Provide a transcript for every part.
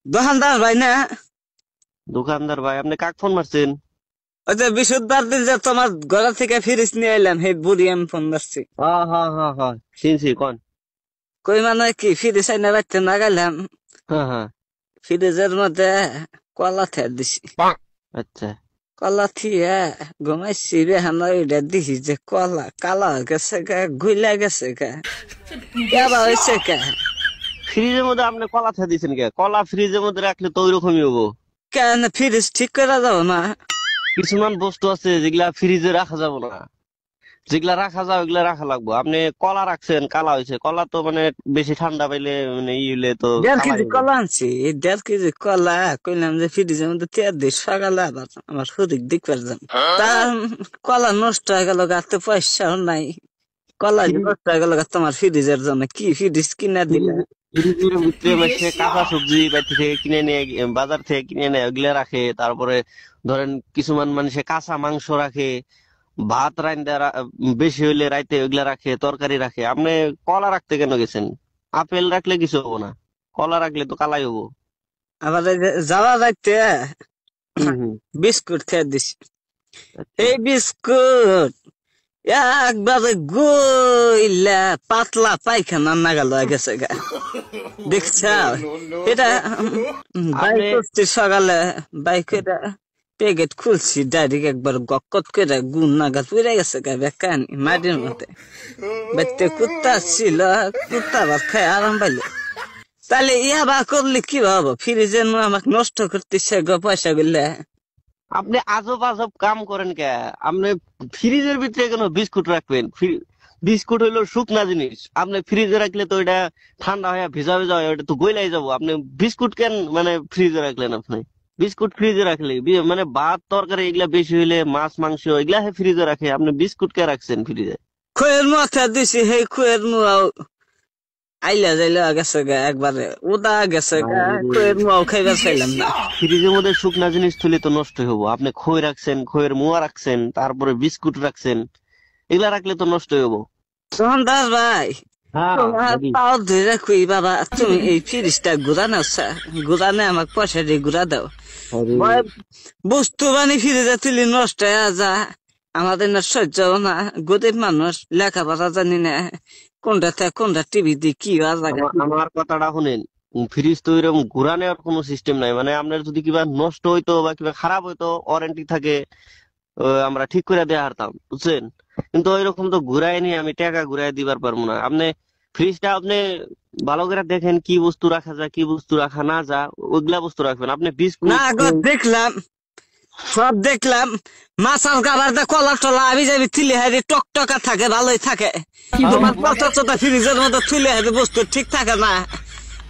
দোকানদার ভাই না? দোকানদার ভাই, আপনি কাক ফোন মারছেন? ওই যে বিশুদ্ধবার দিন যে তোমার ঘর থেকে ফিরিস নিয়ে এলাম, হে বুড়ি আমি ফোন মারছি। হ্যাঁ হ্যাঁ হ্যাঁ হ্যাঁ, চিনছি, কোন? কই মানে কি ফিরিস আইনা রাখতে না গেলাম, হ্যাঁ হ্যাঁ। ফ্রিজের মধ্যে কলা থে দিছি। আচ্ছা। কলা থিয়ে ঘুমাইছি রে, হানা ওইটা দিছি যে কলা কালা হয়ে গেছে গা, গুইলা গেছে গা, কেবা হয়েছে কা। ফ্রিজের মধ্যে আপনি কলা থা দিয়েছেন কে? কলা ফ্রিজের মধ্যে রাখলে তো ওইরকমই হবো। কেন ফ্রিজ ঠিক করে যাবো না? কিছুমান বস্তু আছে যেগুলা ফ্রিজে রাখা যাবে না, যেগুলা রাখা যায় ওগুলা রাখা লাগবে। আপনি কলা রাখছেন, কালা হয়েছে। কলা তো মানে বেশি ঠান্ডা পাইলে মানে ই হইলে তো 1.5 কেজি কালাই হবে। কলা আনছি, 1.5 কেজি কলা কইলাম যে ফ্রিজের মধ্যে তেয়ার দিই, সকালে আবার আমার শরীর দিক পারলাম। তা কলা নষ্ট হয়ে গেল, গাতে পয়সাও নাই। কলা যে ফ্রিজ নষ্ট হয়ে গেল গা, তোমার ফ্রিজের জন্য কি ফ্রিজ কিনা দিলা? ফ্রিজের ভিতরে মাসে কাঁচা সবজি বাড়ি থেকে কিনে নিয়ে বাজার থেকে কিনে নেয় ওগুলা রাখে। তারপরে ধরেন কিছুমান মানুষে কাঁচা মাংস রাখে, ভাত রান্দা বেশি হইলে রাইতে ওইগুলা রাখে, তরকারি রাখে। আপনি কলা রাখতে কেন গেছেন? আপেল রাখলে কিছু হবো না, কলা রাখলে তো কালাই হবো। আবার এই যে যাওয়া যাইতে হম হম। বিস্কুট খেয়ে দিছি। আচ্ছা। এই বিস্কুট একবারে গইলা পাতলা পায়খানা নাগাল হয়ে গেছে গা, দেখছ? এটা বাইক আপনি করছি সকালে, বাইক এটা প্যাকেট খুলছি, ডাইরেক্ট একবার গক্কত করে গুণ নাগাল পুড়ে গেছে গা, বেকানি মাটির মধ্যে। বাড়িতে কুত্তা ছিল, কুত্তা ভাত খাই আরাম পাইলে। তাহলে ইয়া বা করলে কি ভাবো, ফ্রিজে আমাকে নষ্ট করতেছে গো পয়সা গুলা। আপনি আজব আজব কাম করেন কে? আপনি ফ্রিজের ভিতরে কেন বিস্কুট রাখবেন? বিস্কুট হইলো শুকনা জিনিস, আপনি ফ্রিজে রাখলে তো এটা ঠান্ডা হয়ে ভিজা ভিজা হয়, ওটা তো গইলাই যাবো। আপনি বিস্কুট কেন মানে ফ্রিজে রাখলেন? আপনি বিস্কুট ফ্রিজে রাখলে মানে ভাত তরকারি এগুলা বেশি হইলে, মাছ মাংস এগুলা ফ্রিজে রাখে, আপনি বিস্কুট কে রাখছেন ফ্রিজে? খুয়ের মাথা দিছি, সেই খুয়ের মুয়াও আইলা যাইলা গেছে গা, একবারে উদা গেছে গা, খুয়ের মুয়াও খাইবার চাইলাম না। ফ্রিজের মধ্যে শুকনা জিনিস তুলে তো নষ্ট হবো। আপনি খই রাখছেন, খইয়ের মোয়া রাখছেন, তারপরে বিস্কুট রাখছেন, এগুলা রাখলে তো নষ্ট হবো। সন্দাস ভাই, হ্যাঁ তোমার নাকি? পাও ধরে কই বাবা, তুমি এই ফ্রিজটা ঘুরানো, ঘুরানে আমাকে পয়সা দিয়ে ঘুরা দাও। আরে, ভয় বস্তু বানি ফ্রিজে তুলি নষ্ট হয়ে যা, আমাদের না সহ্য হবে না। গরিব মানুষ, লেখাপড়া জানি না, কোনটা থেকে কোনটা টিভি দিয়ে কি হওয়া জায়গা। আমার কথাটা শুনেন। ফ্রিজ তো এরকম ঘুরা নেওয়ার কোনো সিস্টেম নাই। মানে আপনার যদি কিবা নষ্ট হইতো বা কিবা খারাপ হইতো, ওয়ারেন্টি থাকে, আমরা ঠিক করে দেয়া হারতাম, বুঝছেন? কিন্তু ওইরকম তো ঘুরাই নি, আমি টাকা ঘুরাই দিবার পারবো না। আপনি ফ্রিজটা আপনি ভালো করে দেখেন কি বস্তু রাখা যায়, কি বস্তু রাখা না যায়, ওইগুলা বস্তু রাখবেন। আপনি না বিস্কুট গো, দেখলাম, সব দেখলাম। মাছাল কাবার দা কলা টলা আমি যাবি থিলে হারি টকটকা থাকে, ভালোই থাকে। তোমার পচা চোটা ফ্রিজের মধ্যে থুলে হারি বস্তু ঠিক থাকে না,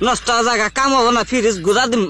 নষ্ট হওয়া জায়গা কাম হবো না, ফ্রিজ ঘুরা দিম।